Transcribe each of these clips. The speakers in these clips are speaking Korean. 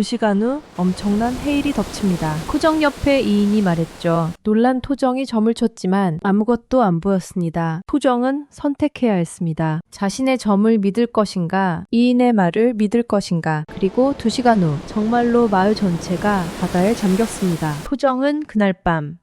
2시간 후 엄청난 해일이 덮칩니다. 토정 옆에 이인이 말했죠. 놀란 토정이 점을 쳤지만 아무것도 안 보였습니다. 토정은 선택해야 했습니다. 자신의 점을 믿을 것인가, 이인의 말을 믿을 것인가. 그리고 2시간 후 정말로 마을 전체가 바다에 잠겼습니다. 토정은 그날 밤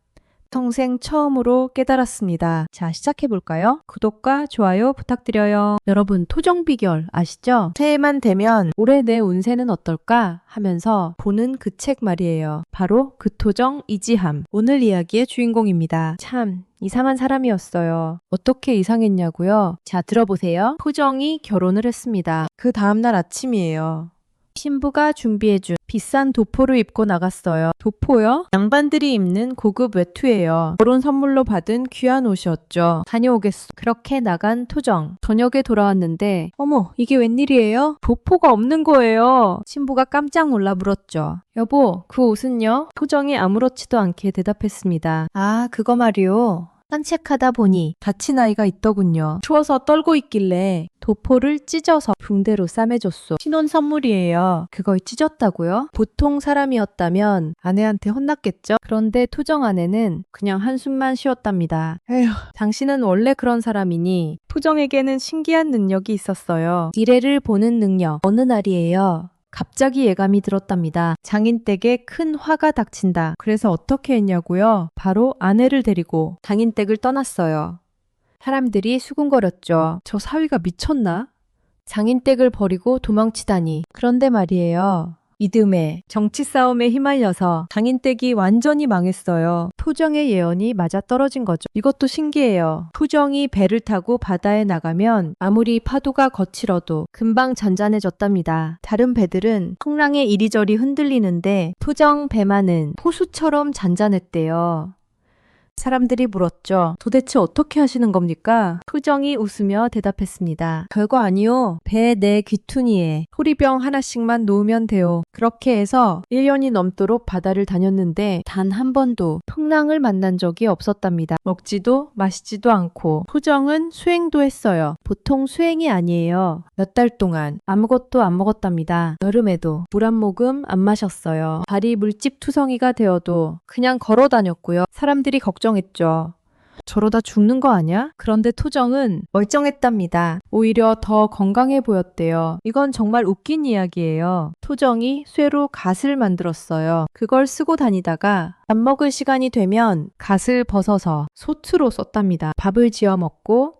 평생 처음으로 깨달았습니다. 자, 시작해볼까요? 구독과 좋아요 부탁드려요. 여러분, 토정 비결 아시죠? 새해만 되면 올해 내 운세는 어떨까 하면서 보는 그 책 말이에요. 바로 그 토정 이지함. 오늘 이야기의 주인공입니다. 참 이상한 사람이었어요. 어떻게 이상했냐고요? 자, 들어보세요. 토정이 결혼을 했습니다. 그 다음날 아침이에요. 신부가 준비해준 비싼 도포를 입고 나갔어요. 도포요? 양반들이 입는 고급 외투예요. 결혼 선물로 받은 귀한 옷이었죠. 다녀오겠소. 그렇게 나간 토정. 저녁에 돌아왔는데 어머, 이게 웬일이에요? 도포가 없는 거예요. 신부가 깜짝 놀라 물었죠. 여보, 그 옷은요? 토정이 아무렇지도 않게 대답했습니다. 아, 그거 말이요. 산책하다 보니 다친 아이가 있더군요. 추워서 떨고 있길래 도포를 찢어서 붕대로 싸매줬소. 신혼 선물이에요. 그걸 찢었다고요? 보통 사람이었다면 아내한테 혼났겠죠? 그런데 토정 아내는 그냥 한숨만 쉬었답니다. 에휴, 당신은 원래 그런 사람이니? 토정에게는 신기한 능력이 있었어요. 미래를 보는 능력. 어느 날이에요. 갑자기 예감이 들었답니다. 장인댁에 큰 화가 닥친다. 그래서 어떻게 했냐고요? 바로 아내를 데리고 장인댁을 떠났어요. 사람들이 수군거렸죠. 저 사위가 미쳤나? 장인댁을 버리고 도망치다니. 그런데 말이에요. 이듬해 정치 싸움에 휘말려서 장인댁이 완전히 망했어요. 토정의 예언이 맞아떨어진 거죠. 이것도 신기해요. 토정이 배를 타고 바다에 나가면 아무리 파도가 거칠어도 금방 잔잔해졌답니다. 다른 배들은 풍랑에 이리저리 흔들리는데 토정 배만은 호수처럼 잔잔했대요. 사람들이 물었죠. 도대체 어떻게 하시는 겁니까? 토정이 웃으며 대답했습니다. 별거 아니요. 배 내 귀퉁이에 소리병 하나씩만 놓으면 돼요. 그렇게 해서 1년이 넘도록 바다를 다녔는데 단 한 번도 풍랑을 만난 적이 없었답니다. 먹지도 마시지도 않고 토정은 수행도 했어요. 보통 수행이 아니에요. 몇 달 동안 아무것도 안 먹었답니다. 여름에도 물 한 모금 안 마셨어요. 발이 물집투성이가 되어도 그냥 걸어 다녔고요. 사람들이 걱정했죠. 저러다 죽는 거 아니야? 그런데 토정은 멀쩡했답니다. 오히려 더 건강해 보였대요. 이건 정말 웃긴 이야기예요. 토정이 쇠로 갓을 만들었어요. 그걸 쓰고 다니다가 밥 먹을 시간이 되면 갓을 벗어서 소투로 썼답니다. 밥을 지어 먹고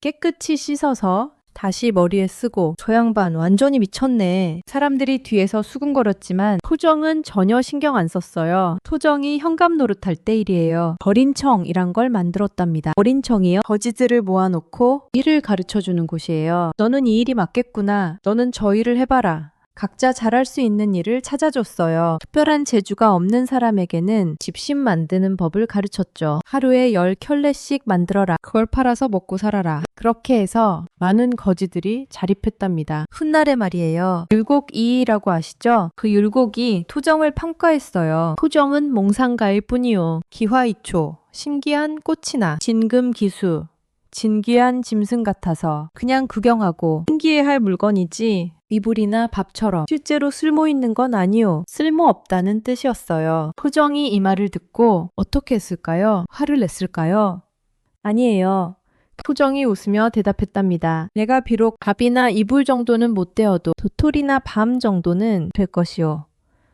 깨끗이 씻어서 다시 머리에 쓰고. 저 양반 완전히 미쳤네. 사람들이 뒤에서 수군거렸지만 토정은 전혀 신경 안 썼어요. 토정이 현감 노릇할 때 일이에요. 어린청이란 걸 만들었답니다. 어린청이요? 거지들을 모아놓고 일을 가르쳐주는 곳이에요. 너는 이 일이 맞겠구나. 너는 저 일을 해봐라. 각자 잘할 수 있는 일을 찾아줬어요. 특별한 재주가 없는 사람에게는 집신 만드는 법을 가르쳤죠. 하루에 10켤레씩 만들어라. 그걸 팔아서 먹고 살아라. 그렇게 해서 많은 거지들이 자립했답니다. 훗날에 말이에요. 율곡이라고 아시죠? 그 율곡이 토정을 평가했어요. 토정은 몽상가일 뿐이요. 기화이초, 신기한 꽃이나 진금기수, 진귀한 짐승 같아서 그냥 구경하고 신기해할 물건이지 이불이나 밥처럼 실제로 쓸모있는 건 아니요. 쓸모없다는 뜻이었어요. 토정이 이 말을 듣고 어떻게 했을까요? 화를 냈을까요? 아니에요. 토정이 웃으며 대답했답니다. 내가 비록 밥이나 이불 정도는 못 되어도 도토리나 밤 정도는 될 것이요.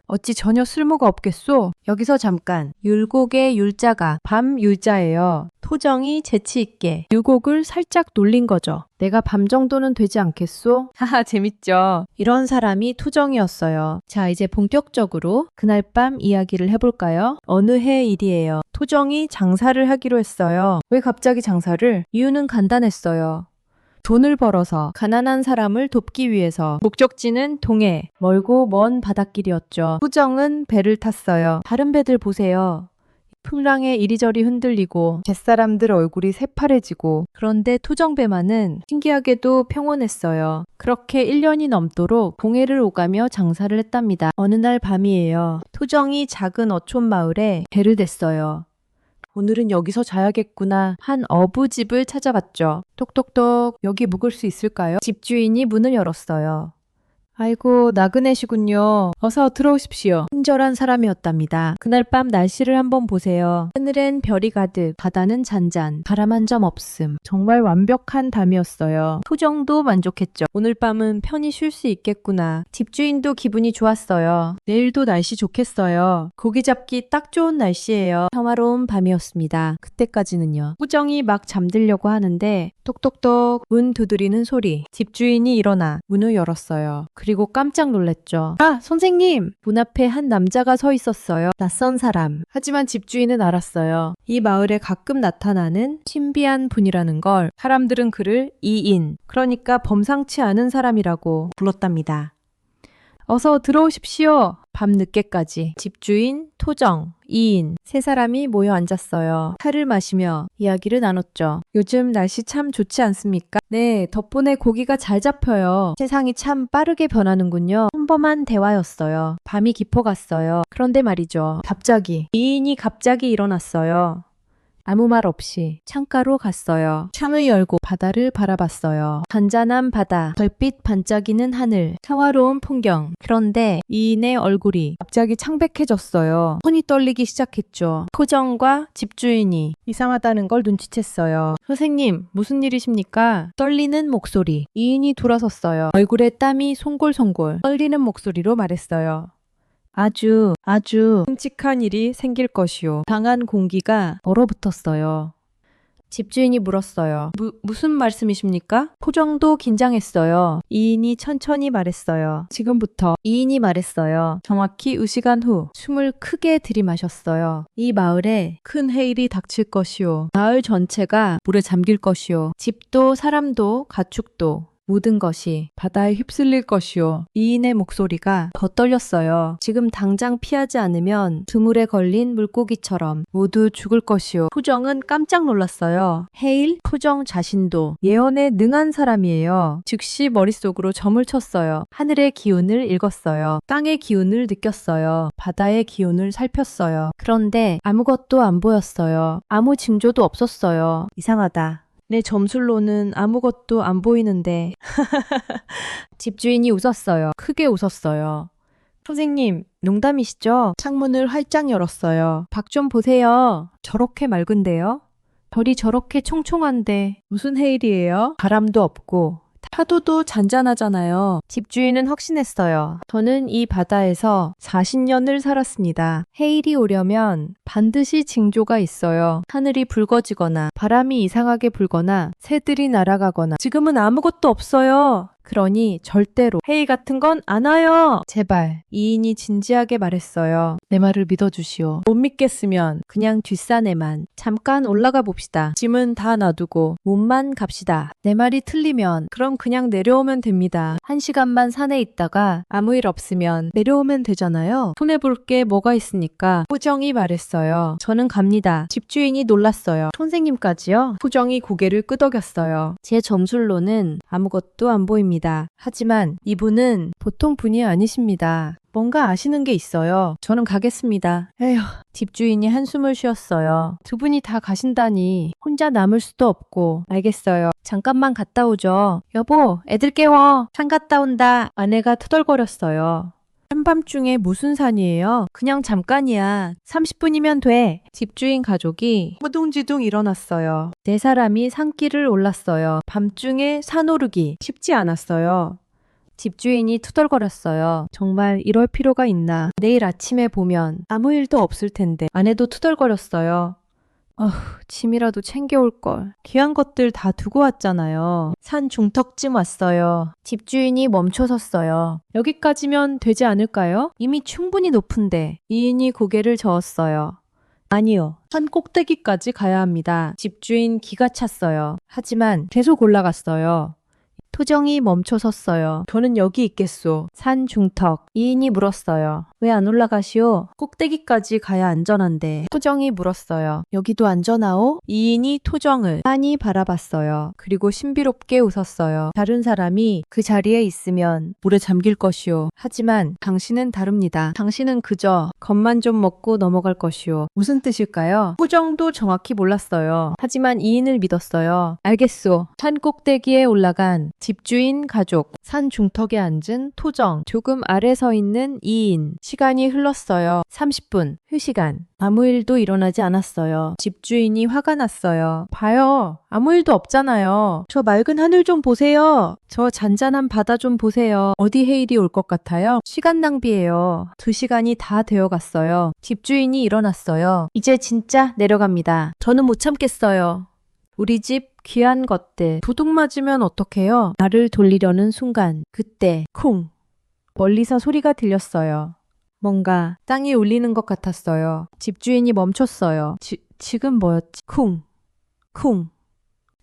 어찌 전혀 쓸모가 없겠소? 여기서 잠깐. 율곡의 율자가 밤 율자예요. 토정이 재치있게 율곡을 살짝 놀린 거죠. 내가 밤 정도는 되지 않겠소? 하하, 재밌죠? 이런 사람이 토정이었어요. 자, 이제 본격적으로 그날 밤 이야기를 해볼까요? 어느 해 일이에요. 토정이 장사를 하기로 했어요. 왜 갑자기 장사를? 이유는 간단했어요. 돈을 벌어서 가난한 사람을 돕기 위해서. 목적지는 동해, 멀고 먼 바닷길이었죠. 토정은 배를 탔어요. 다른 배들 보세요. 풍랑에 이리저리 흔들리고 갯사람들 얼굴이 새파래지고. 그런데 토정배만은 신기하게도 평온했어요. 그렇게 1년이 넘도록 동해를 오가며 장사를 했답니다. 어느 날 밤이에요. 토정이 작은 어촌 마을에 배를 댔어요. 오늘은 여기서 자야겠구나 한 어부집을 찾아봤죠. 똑똑똑, 여기 묵을 수 있을까요? 집주인이 문을 열었어요. 아이고, 나그네시군요. 어서 들어오십시오. 친절한 사람이었답니다. 그날 밤 날씨를 한번 보세요. 하늘엔 별이 가득, 바다는 잔잔, 바람 한 점 없음. 정말 완벽한 밤이었어요. 토정도 만족했죠. 오늘 밤은 편히 쉴 수 있겠구나. 집주인도 기분이 좋았어요. 내일도 날씨 좋겠어요. 고기 잡기 딱 좋은 날씨예요. 평화로운 밤이었습니다. 그때까지는요. 토정이 막 잠들려고 하는데 똑똑똑 문 두드리는 소리. 집주인이 일어나 문을 열었어요. 그리고 깜짝 놀랐죠. 아, 선생님! 문 앞에 한 남자가 서 있었어요. 낯선 사람. 하지만 집주인은 알았어요. 이 마을에 가끔 나타나는 신비한 분이라는 걸. 사람들은 그를 이인, 그러니까 범상치 않은 사람이라고 불렀답니다. 어서 들어오십시오. 밤늦게까지 집주인, 토정, 이인 세 사람이 모여 앉았어요. 차를 마시며 이야기를 나눴죠. 요즘 날씨 참 좋지 않습니까? 네, 덕분에 고기가 잘 잡혀요. 세상이 참 빠르게 변하는군요. 평범한 대화였어요. 밤이 깊어갔어요. 그런데 말이죠. 이인이 갑자기 일어났어요. 아무 말 없이 창가로 갔어요. 창을 열고 바다를 바라봤어요. 잔잔한 바다, 별빛 반짝이는 하늘, 평화로운 풍경. 그런데 이인의 얼굴이 갑자기 창백해졌어요. 손이 떨리기 시작했죠. 토정과 집주인이 이상하다는 걸 눈치챘어요. 선생님, 무슨 일이십니까? 떨리는 목소리. 이인이 돌아섰어요. 얼굴에 땀이 송골송골. 떨리는 목소리로 말했어요. 아주 끔찍한 일이 생길 것이요. 강한 공기가 얼어붙었어요. 집주인이 물었어요. 무슨 말씀이십니까? 토정도 긴장했어요. 이인이 천천히 말했어요. 지금부터. 이인이 말했어요. 정확히 의시간 후 숨을 크게 들이마셨어요. 이 마을에 큰 해일이 닥칠 것이요. 마을 전체가 물에 잠길 것이요. 집도 사람도 가축도 모든 것이 바다에 휩쓸릴 것이요. 이인의 목소리가 더 떨렸어요. 지금 당장 피하지 않으면 그물에 걸린 물고기처럼 모두 죽을 것이요. 토정은 깜짝 놀랐어요. 헤일, 토정 자신도 예언에 능한 사람이에요. 즉시 머릿속으로 점을 쳤어요. 하늘의 기운을 읽었어요. 땅의 기운을 느꼈어요. 바다의 기운을 살폈어요. 그런데 아무것도 안 보였어요. 아무 징조도 없었어요. 이상하다. 내 점술로는 아무것도 안 보이는데. 집주인이 웃었어요. 크게 웃었어요. 선생님, 농담이시죠? 창문을 활짝 열었어요. 밖 좀 보세요. 저렇게 맑은데요? 별이 저렇게 총총한데 무슨 해일이에요? 바람도 없고 파도도 잔잔하잖아요. 집주인은 확신했어요. 저는 이 바다에서 40년을 살았습니다. 해일이 오려면 반드시 징조가 있어요. 하늘이 붉어지거나 바람이 이상하게 불거나 새들이 날아가거나. 지금은 아무것도 없어요. 그러니 절대로 해일 같은 건 안 와요. 제발. 이인이 진지하게 말했어요. 내 말을 믿어주시오. 못 믿겠으면 그냥 뒷산에만 잠깐 올라가 봅시다. 짐은 다 놔두고 몸만 갑시다. 내 말이 틀리면 그럼 그냥 내려오면 됩니다. 1시간만 산에 있다가 아무 일 없으면 내려오면 되잖아요. 손해볼 게 뭐가 있습니까? 토정이 말했어요. 저는 갑니다. 집주인이 놀랐어요. 선생님까지요? 토정이 고개를 끄덕였어요. 제 점술로는 아무것도 안 보입니다. 하지만 이분은 보통 분이 아니십니다. 뭔가 아시는 게 있어요. 저는 가겠습니다. 에휴. 집주인이 한숨을 쉬었어요. 두 분이 다 가신다니 혼자 남을 수도 없고. 알겠어요. 잠깐만 갔다 오죠. 여보, 애들 깨워. 산 갔다 온다. 아내가 투덜거렸어요. 한밤중에 무슨 산이에요? 그냥 잠깐이야. 30분이면 돼. 집주인 가족이 허둥지둥 일어났어요. 네 사람이 산길을 올랐어요. 밤중에 산 오르기 쉽지 않았어요. 집주인이 투덜거렸어요. 정말 이럴 필요가 있나. 내일 아침에 보면 아무 일도 없을 텐데. 아내도 투덜거렸어요. 짐이라도 챙겨올걸. 귀한 것들 다 두고 왔잖아요. 산 중턱쯤 왔어요. 집주인이 멈춰섰어요. 여기까지면 되지 않을까요? 이미 충분히 높은데. 이인이 고개를 저었어요. 아니요. 산 꼭대기까지 가야 합니다. 집주인 기가 찼어요. 하지만 계속 올라갔어요. 토정이 멈춰섰어요. 저는 여기 있겠소. 산 중턱. 이인이 물었어요. 왜 안 올라가시오? 꼭대기까지 가야 안전한데. 토정이 물었어요. 여기도 안전하오? 이인이 토정을 빤히 바라봤어요. 그리고 신비롭게 웃었어요. 다른 사람이 그 자리에 있으면 물에 잠길 것이오. 하지만 당신은 다릅니다. 당신은 그저 겁만 좀 먹고 넘어갈 것이오. 무슨 뜻일까요? 토정도 정확히 몰랐어요. 하지만 이인을 믿었어요. 알겠소. 산 꼭대기에 올라간 집주인 가족, 산 중턱에 앉은 토정, 조금 아래 서 있는 이인. 시간이 흘렀어요. 30분, 휴시간. 아무 일도 일어나지 않았어요. 집주인이 화가 났어요. 봐요. 아무 일도 없잖아요. 저 맑은 하늘 좀 보세요. 저 잔잔한 바다 좀 보세요. 어디 헤일이 올 것 같아요? 시간 낭비예요. 2시간이 다 되어 갔어요. 집주인이 일어났어요. 이제 진짜 내려갑니다. 저는 못 참겠어요. 우리 집 귀한 것들 도둑 맞으면 어떡해요? 나를 돌리려는 순간 그때 쿵 멀리서 소리가 들렸어요. 뭔가 땅이 울리는 것 같았어요. 집주인이 멈췄어요. 지금 뭐였지? 쿵 쿵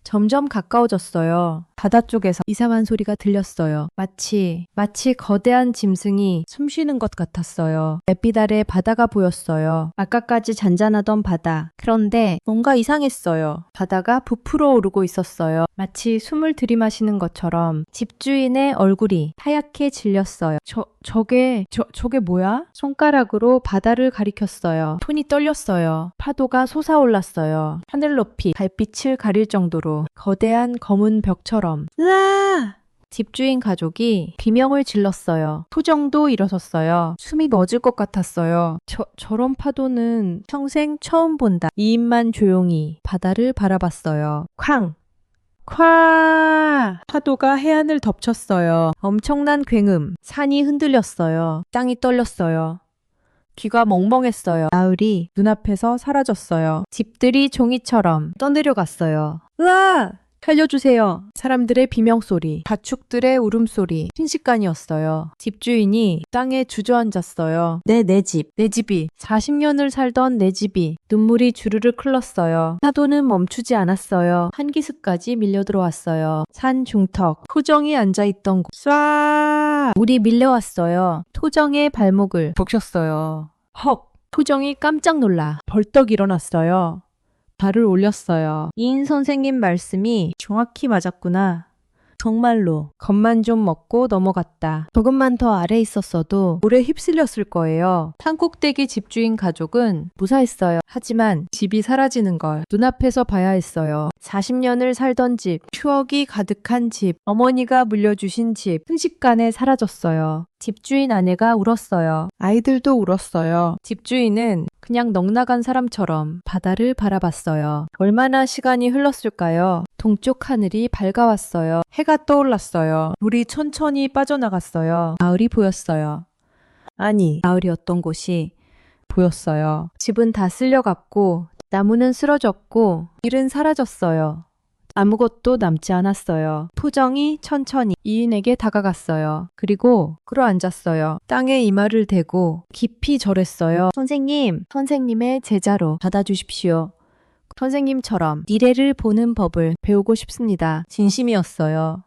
점점 가까워졌어요. 바다 쪽에서 이상한 소리가 들렸어요. 마치 거대한 짐승이 숨쉬는 것 같았어요. 햇빛 아래 바다가 보였어요. 아까까지 잔잔하던 바다. 그런데 뭔가 이상했어요. 바다가 부풀어 오르고 있었어요. 마치 숨을 들이마시는 것처럼 집주인의 얼굴이 하얗게 질렸어요. 저게 뭐야? 손가락으로 바다를 가리켰어요. 손이 떨렸어요. 파도가 솟아올랐어요. 하늘 높이 달빛을 가릴 정도로 거대한 검은 벽처럼. 으아! 집주인 가족이 비명을 질렀어요. 토정도 일어섰어요. 숨이 멎을 것 같았어요. 저런 파도는 평생 처음 본다. 이인만 조용히 바다를 바라봤어요. 쾅! 쾅! 파도가 해안을 덮쳤어요. 엄청난 굉음. 산이 흔들렸어요. 땅이 떨렸어요. 귀가 멍멍했어요. 마을이 눈앞에서 사라졌어요. 집들이 종이처럼 떠내려갔어요. 으아! 살려주세요. 사람들의 비명소리, 가축들의 울음소리, 순식간이었어요. 집주인이 땅에 주저앉았어요. 내 집이, 40년을 살던 내 집이. 눈물이 주르륵 흘렀어요. 파도는 멈추지 않았어요. 한기슭까지 밀려들어왔어요. 산 중턱, 토정이 앉아있던 곳. 쏴! 물이 밀려왔어요. 토정의 발목을 적셨어요. 헉! 토정이 깜짝 놀라 벌떡 일어났어요. 발을 올렸어요. 이인 선생님 말씀이 정확히 맞았구나. 정말로 겁만 좀 먹고 넘어갔다. 조금만 더 아래 있었어도 물에 휩쓸렸을 거예요. 산꼭대기 집주인 가족은 무사했어요. 하지만 집이 사라지는 걸 눈앞에서 봐야 했어요. 40년을 살던 집, 추억이 가득한 집, 어머니가 물려주신 집, 순식간에 사라졌어요. 집주인 아내가 울었어요. 아이들도 울었어요. 집주인은 그냥 넋나간 사람처럼 바다를 바라봤어요. 얼마나 시간이 흘렀을까요? 동쪽 하늘이 밝아왔어요. 해가 떠올랐어요. 물이 천천히 빠져나갔어요. 마을이 보였어요. 아니, 마을이었던 곳이 보였어요. 집은 다 쓸려갔고 나무는 쓰러졌고 길은 사라졌어요. 아무것도 남지 않았어요. 토정이 천천히 이인에게 다가갔어요. 그리고 끌어앉았어요. 땅에 이마를 대고 깊이 절했어요. 선생님의 제자로 받아주십시오. 선생님처럼 미래를 보는 법을 배우고 싶습니다. 진심이었어요.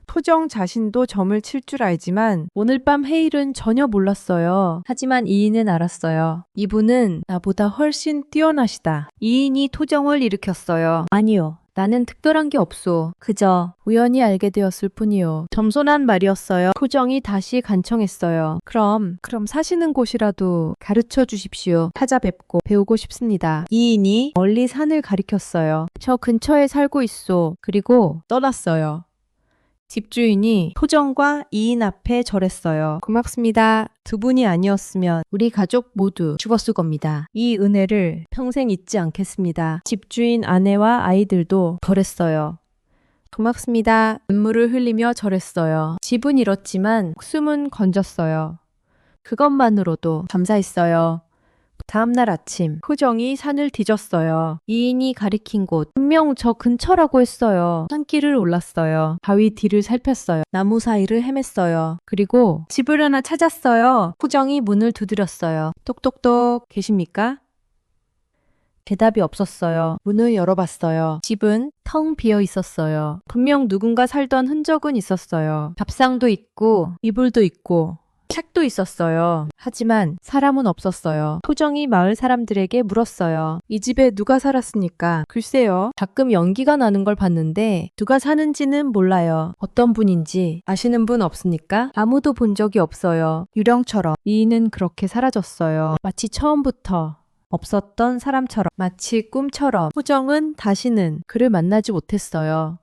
토정 자신도 점을 칠 줄 알지만 오늘 밤 헤일은 전혀 몰랐어요. 하지만 이인은 알았어요. 이분은 나보다 훨씬 뛰어나시다. 이인이 토정을 일으켰어요. 아니요. 나는 특별한 게 없소. 그저 우연히 알게 되었을 뿐이요. 겸손한 말이었어요. 토정이 다시 간청했어요. 그럼 사시는 곳이라도 가르쳐 주십시오. 찾아뵙고 배우고 싶습니다. 이인이 멀리 산을 가리켰어요. 저 근처에 살고 있소. 그리고 떠났어요. 집주인이 토정과 이인 앞에 절했어요. 고맙습니다. 두 분이 아니었으면 우리 가족 모두 죽었을 겁니다. 이 은혜를 평생 잊지 않겠습니다. 집주인 아내와 아이들도 절했어요. 고맙습니다. 눈물을 흘리며 절했어요. 집은 잃었지만 목숨은 건졌어요. 그것만으로도 감사했어요. 다음날 아침, 토정이 산을 뒤졌어요. 이인이 가리킨 곳, 분명 저 근처라고 했어요. 산길을 올랐어요. 바위 뒤를 살폈어요. 나무 사이를 헤맸어요. 그리고 집을 하나 찾았어요. 토정이 문을 두드렸어요. 똑똑똑, 계십니까? 대답이 없었어요. 문을 열어봤어요. 집은 텅 비어 있었어요. 분명 누군가 살던 흔적은 있었어요. 밥상도 있고, 이불도 있고, 책도 있었어요. 하지만 사람은 없었어요. 토정이 마을 사람들에게 물었어요. 이 집에 누가 살았습니까? 글쎄요. 가끔 연기가 나는 걸 봤는데 누가 사는지는 몰라요. 어떤 분인지 아시는 분 없습니까? 아무도 본 적이 없어요. 유령처럼. 이인은 그렇게 사라졌어요. 마치 처음부터 없었던 사람처럼, 마치 꿈처럼. 토정은 다시는 그를 만나지 못했어요.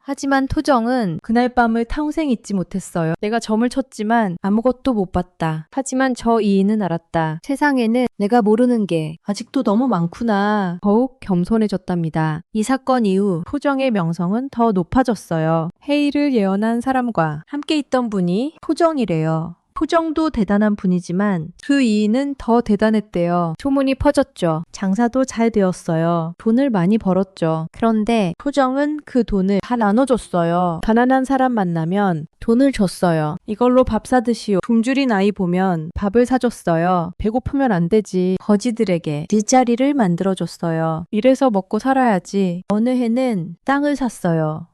하지만 토정은 그날 밤을 평생 잊지 못했어요. 내가 점을 쳤지만 아무것도 못 봤다. 하지만 저 이인은 알았다. 세상에는 내가 모르는 게 아직도 너무 많구나. 더욱 겸손해졌답니다. 이 사건 이후 토정의 명성은 더 높아졌어요. 해일을 예언한 사람과 함께 있던 분이 토정이래요. 토정도 대단한 분이지만 그 이인은 더 대단했대요. 소문이 퍼졌죠. 장사도 잘 되었어요. 돈을 많이 벌었죠. 그런데 토정은 그 돈을 다 나눠줬어요. 가난한 사람 만나면 돈을 줬어요. 이걸로 밥 사드시오. 굶주린 아이 보면 밥을 사줬어요. 배고프면 안 되지. 거지들에게 뒷자리를 만들어줬어요. 이래서 먹고 살아야지. 어느 해는 땅을 샀어요.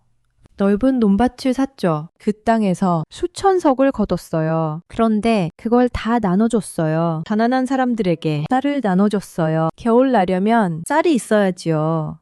넓은 논밭을 샀죠. 그 땅에서 수천 석을 거뒀어요. 그런데 그걸 다 나눠줬어요. 가난한 사람들에게 쌀을 나눠줬어요. 겨울 나려면 쌀이 있어야지요.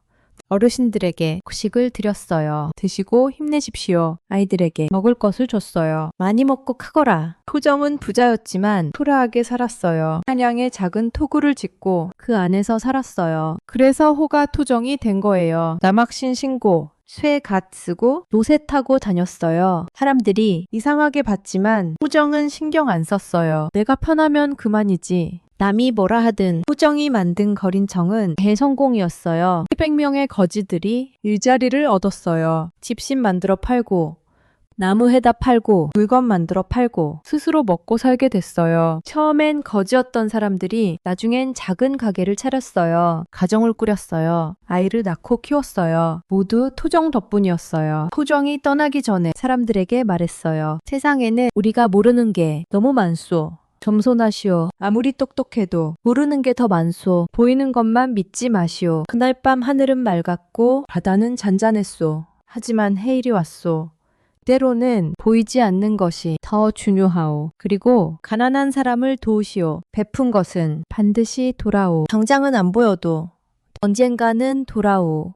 어르신들에게 곡식을 드렸어요. 드시고 힘내십시오. 아이들에게 먹을 것을 줬어요. 많이 먹고 크거라. 토정은 부자였지만 초라하게 살았어요. 한양에 작은 토구를 짓고 그 안에서 살았어요. 그래서 호가 토정이 된 거예요. 남학신 신고, 쇠 갓 쓰고 노새 타고 다녔어요. 사람들이 이상하게 봤지만 토정은 신경 안 썼어요. 내가 편하면 그만이지. 남이 뭐라 하든 토정이 만든 거린청은 대성공이었어요. 700명의 거지들이 일자리를 얻었어요. 집신 만들어 팔고 나무 해다 팔고 물건 만들어 팔고 스스로 먹고 살게 됐어요. 처음엔 거지였던 사람들이 나중엔 작은 가게를 차렸어요. 가정을 꾸렸어요. 아이를 낳고 키웠어요. 모두 토정 덕분이었어요. 토정이 떠나기 전에 사람들에게 말했어요. 세상에는 우리가 모르는 게 너무 많소. 겸손하시오. 아무리 똑똑해도 모르는 게 더 많소. 보이는 것만 믿지 마시오. 그날 밤 하늘은 맑았고 바다는 잔잔했소. 하지만 해일이 왔소. 때로는 보이지 않는 것이 더 중요하오. 그리고 가난한 사람을 도우시오. 베푼 것은 반드시 돌아오. 당장은 안 보여도 언젠가는 돌아오.